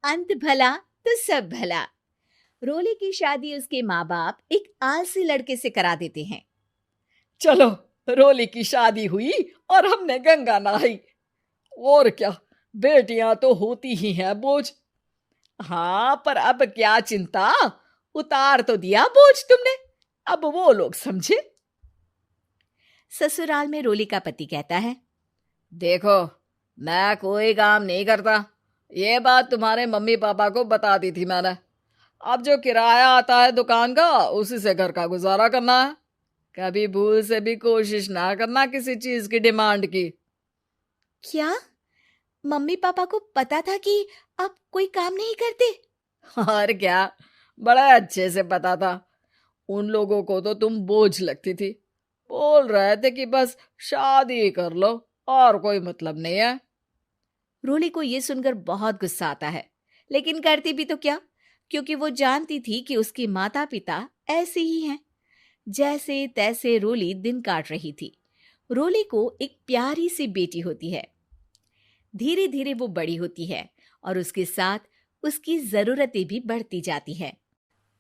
अंत भला तो सब भला। रोली की शादी उसके माँ बाप एक आलसी लड़के से करा देते हैं। चलो, रोली की शादी हुई और हमने गंगा नहाई। और क्या, बेटियां तो होती ही हैं बोझ। हाँ, पर अब क्या चिंता, उतार तो दिया बोझ तुमने, अब वो लोग समझे। ससुराल में रोली का पति कहता है, देखो, मैं कोई काम नहीं करता, ये बात तुम्हारे मम्मी पापा को बता दी थी मैंने। अब जो किराया आता है दुकान का, उसी से घर का गुजारा करना है। कभी भूल से भी कोशिश ना करना किसी चीज की डिमांड की। क्या मम्मी पापा को पता था कि आप कोई काम नहीं करते? और क्या, बड़ा अच्छे से पता था। उन लोगों को तो तुम बोझ लगती थी, बोल रहे थे कि बस शादी कर लो और कोई मतलब नहीं है। रोली को यह सुनकर बहुत गुस्सा आता है, लेकिन करती भी तो क्या, क्योंकि वो जानती थी कि उसके माता पिता ऐसे ही हैं। जैसे तैसे रोली दिन काट रही थी। रोली को एक प्यारी सी बेटी होती है। धीरे धीरे वो बड़ी होती है और उसके साथ उसकी जरूरतें भी बढ़ती जाती है।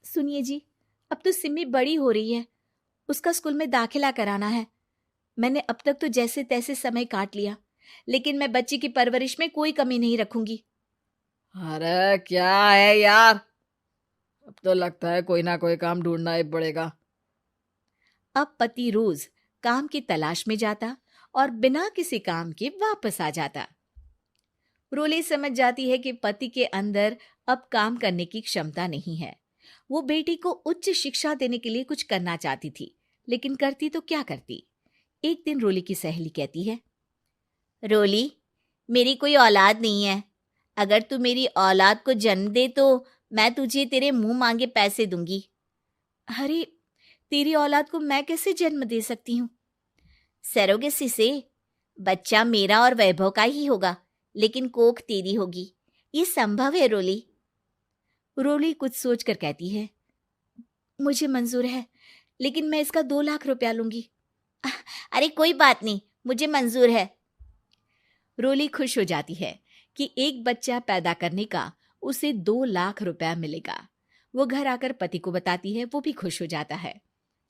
सुनिए जी, अब तो सिमी बड़ी हो रही है, उसका स्कूल में दाखिला कराना है। मैंने अब तक तो जैसे तैसे समय काट लिया, लेकिन मैं बच्ची की परवरिश में कोई कमी नहीं रखूंगी। अरे क्या है यार, अब तो लगता है कोई ना कोई काम ढूंढना ही पड़ेगा। अब पति रोज काम की तलाश में जाता और बिना किसी काम के वापस आ जाता। रोली समझ जाती है कि पति के अंदर अब काम करने की क्षमता नहीं है। वो बेटी को उच्च शिक्षा देने के लिए कुछ करना चाहती थी, लेकिन करती तो क्या करती। एक दिन रोली की सहेली कहती है, रोली, मेरी कोई औलाद नहीं है। अगर तू मेरी औलाद को जन्म दे तो मैं तुझे तेरे मुंह मांगे पैसे दूंगी। अरे, तेरी औलाद को मैं कैसे जन्म दे सकती हूँ? सरोगेसी से। बच्चा मेरा और वैभव का ही होगा, लेकिन कोख तेरी होगी। ये संभव है रोली। रोली कुछ सोचकर कहती है, मुझे मंजूर है, लेकिन मैं इसका 2 लाख रुपया लूंगी। अरे कोई बात नहीं, मुझे मंजूर है। रोली खुश हो जाती है कि एक बच्चा पैदा करने का उसे 2 लाख रुपया मिलेगा। वो घर आकर पति को बताती है, वो भी खुश हो जाता है।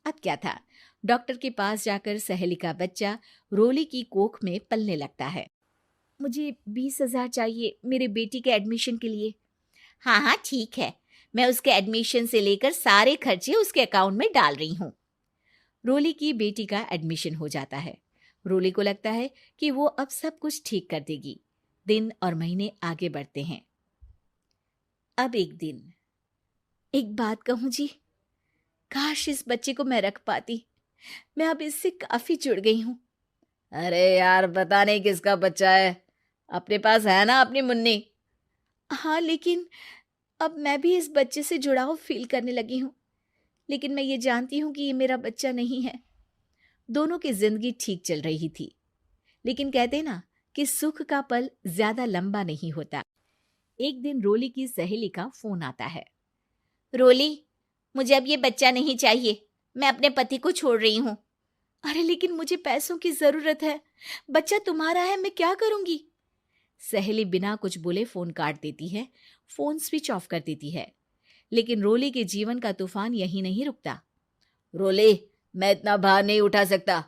अब क्या था, डॉक्टर के पास जाकर सहेली का बच्चा रोली की कोख में पलने लगता है। मुझे 20,000 चाहिए मेरे बेटी के एडमिशन के लिए। हाँ हाँ ठीक है, मैं उसके एडमिशन से लेकर सारे खर्चे उसके अकाउंट में डाल रही हूँ। रोली की बेटी का एडमिशन हो जाता है। रोली को लगता है कि वो अब सब कुछ ठीक कर देगी। दिन और महीने आगे बढ़ते हैं। अब एक दिन, एक बात कहूं जी, काश इस बच्चे को मैं रख पाती। मैं अब इससे काफी जुड़ गई हूँ। अरे यार, पता नहीं किसका बच्चा है, अपने पास है ना अपनी मुन्नी। हाँ, लेकिन अब मैं भी इस बच्चे से जुड़ाव फील करने लगी हूँ। लेकिन मैं ये जानती हूँ कि ये मेरा बच्चा नहीं है। दोनों की जिंदगी ठीक चल रही थी, लेकिन कहते ना कि सुख का पल ज्यादा लंबा नहीं होता। एक दिन रोली की सहेली का फोन आता है। रोली, मुझे अब ये बच्चा नहीं चाहिए, मैं अपने पति को छोड़ रही हूँ। अरे लेकिन मुझे पैसों की जरूरत है, बच्चा तुम्हारा है, मैं क्या करूंगी? सहेली बिना कुछ बोले फोन काट देती है, फोन स्विच ऑफ कर देती है। लेकिन रोली के जीवन का तूफान यहीं नहीं रुकता। रोली, मैं इतना भार नहीं उठा सकता।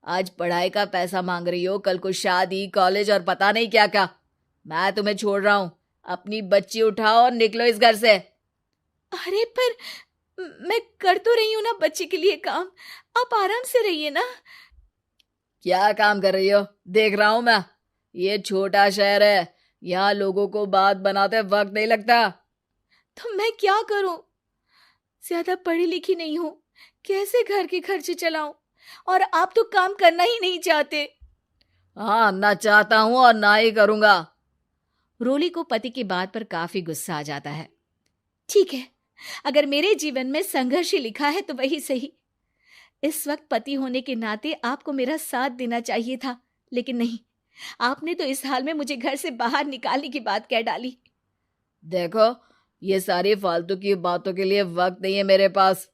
आज पढ़ाई का पैसा मांग रही हो, कल को शादी, कॉलेज और पता नहीं क्या क्या। मैं तुम्हें छोड़ रहा हूँ, अपनी बच्ची उठाओ और निकलो इस घर से। अरे पर मैं कर तो रही हूं ना बच्चे के लिए काम, आप आराम से रहिए ना। क्या काम कर रही हो, देख रहा हूं मैं। ये छोटा शहर है, यहाँ लोगों को बात बनाते वक्त नहीं लगता। तो मैं क्या करूं? ज्यादा पढ़ी लिखी नहीं हूं, कैसे घर के खर्चे चलाऊं? और आप तो काम करना ही नहीं चाहते। हाँ, ना चाहता हूं और ना ही करूंगा। रोली को पति की बात पर काफी गुस्सा आ जाता है। ठीक है, अगर मेरे जीवन में संघर्ष ही लिखा है तो वही सही। इस वक्त पति होने के नाते आपको मेरा साथ देना चाहिए था, लेकिन नहीं, आपने तो इस हाल में मुझे घर से बाहर निकालने की बात कह डाली। देखो, ये सारी फालतू की बातों के लिए वक्त नहीं है मेरे पास।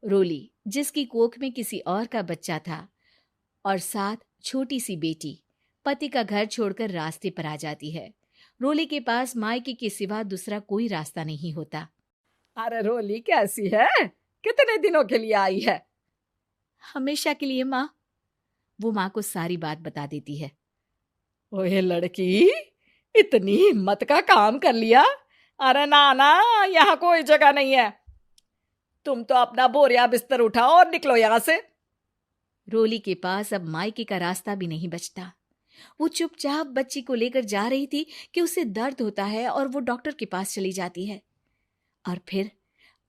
रोली, जिसकी कोख में किसी और का बच्चा था और साथ छोटी सी बेटी, पति का घर छोड़कर रास्ते पर आ जाती है। रोली के पास मायके के सिवा दूसरा कोई रास्ता नहीं होता। अरे रोली कैसी है? कितने दिनों के लिए आई है? हमेशा के लिए माँ। वो माँ को सारी बात बता देती है। ओए लड़की, इतनी हिम्मत का काम कर लिया। अरे ना ना, यहाँ कोई जगह नहीं है। तुम तो अपना बोरिया बिस्तर उठाओ और निकलो यहाँ से। रोली के पास अब मायके का रास्ता भी नहीं बचता। वो चुपचाप बच्ची को लेकर जा रही थी कि उसे दर्द होता है और वो डॉक्टर के पास चली जाती है और फिर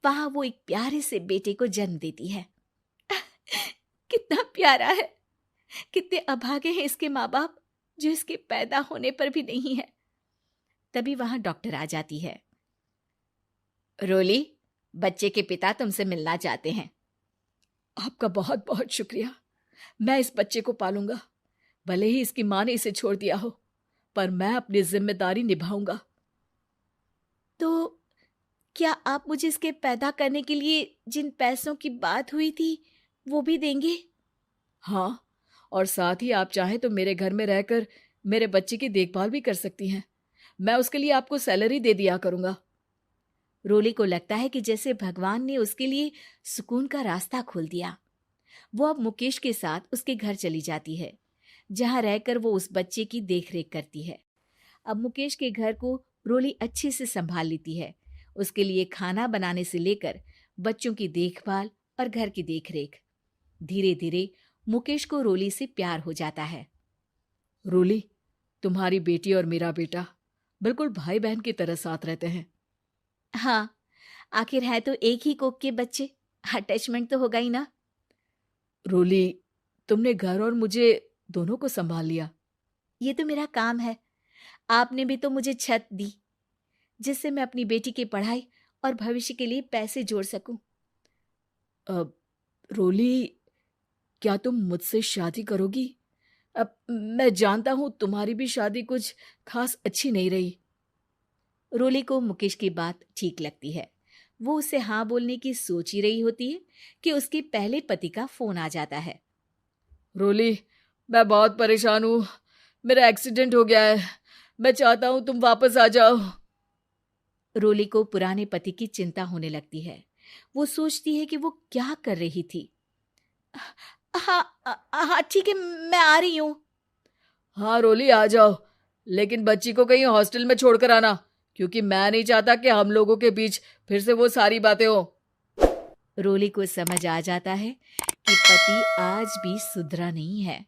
वहां वो एक प्यारे से बेटे को जन्म देती है। कितना प्यारा है, कितने अभागे हैं इसके माँ बाप जो इसके पैदा होने पर भी नहीं है। तभी वहां डॉक्टर आ जाती है। रोली, बच्चे के पिता तुमसे मिलना चाहते हैं। आपका बहुत बहुत शुक्रिया। मैं इस बच्चे को पालूंगा, भले ही इसकी माँ ने इसे छोड़ दिया हो, पर मैं अपनी जिम्मेदारी निभाऊंगा। तो क्या आप मुझे इसके पैदा करने के लिए जिन पैसों की बात हुई थी वो भी देंगे? हाँ, और साथ ही आप चाहें तो मेरे घर में रहकर मेरे बच्चे की देखभाल भी कर सकती हैं। मैं उसके लिए आपको सैलरी दे दिया करूंगा। रोली को लगता है कि जैसे भगवान ने उसके लिए सुकून का रास्ता खोल दिया। वो अब मुकेश के साथ उसके घर चली जाती है, जहां रहकर वो उस बच्चे की देखरेख करती है। अब मुकेश के घर को रोली अच्छे से संभाल लेती है। उसके लिए खाना बनाने से लेकर बच्चों की देखभाल और घर की देखरेख। धीरे धीरे मुकेश को रोली से प्यार हो जाता है। रोली, तुम्हारी बेटी और मेरा बेटा बिल्कुल भाई बहन की तरह साथ रहते हैं। हाँ, आखिर है तो एक ही कोख के बच्चे, अटैचमेंट तो होगा ही ना। रोली, तुमने घर और मुझे दोनों को संभाल लिया। ये तो मेरा काम है। आपने भी तो मुझे छत दी जिससे मैं अपनी बेटी की पढ़ाई और भविष्य के लिए पैसे जोड़ सकूं। अब रोली, क्या तुम मुझसे शादी करोगी? अब मैं जानता हूं तुम्हारी भी शादी कुछ खास अच्छी नहीं रही। रोली को मुकेश की बात ठीक लगती है। वो उसे हाँ बोलने की सोच ही रही होती है कि उसके पहले पति का फोन आ जाता है। रोली, मैं बहुत परेशान हूँ। मेरा एक्सीडेंट हो गया है। मैं चाहता हूँ तुम वापस आ जाओ। रोली को पुराने पति की चिंता होने लगती है। वो सोचती है कि वो क्या कर रही थी। हाँ हाँ ठीक है, मैं आ रही हूँ। हाँ रोली, आ जाओ, लेकिन बच्ची को कहीं हॉस्टल में छोड़कर आना, क्योंकि मैं नहीं चाहता कि हम लोगों के बीच फिर से वो सारी बातें हो। रोली को समझ आ जाता है कि पति आज भी सुधरा नहीं है।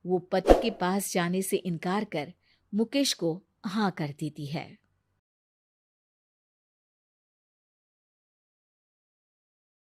वो पति के पास जाने से इनकार कर मुकेश को हाँ कर देती है।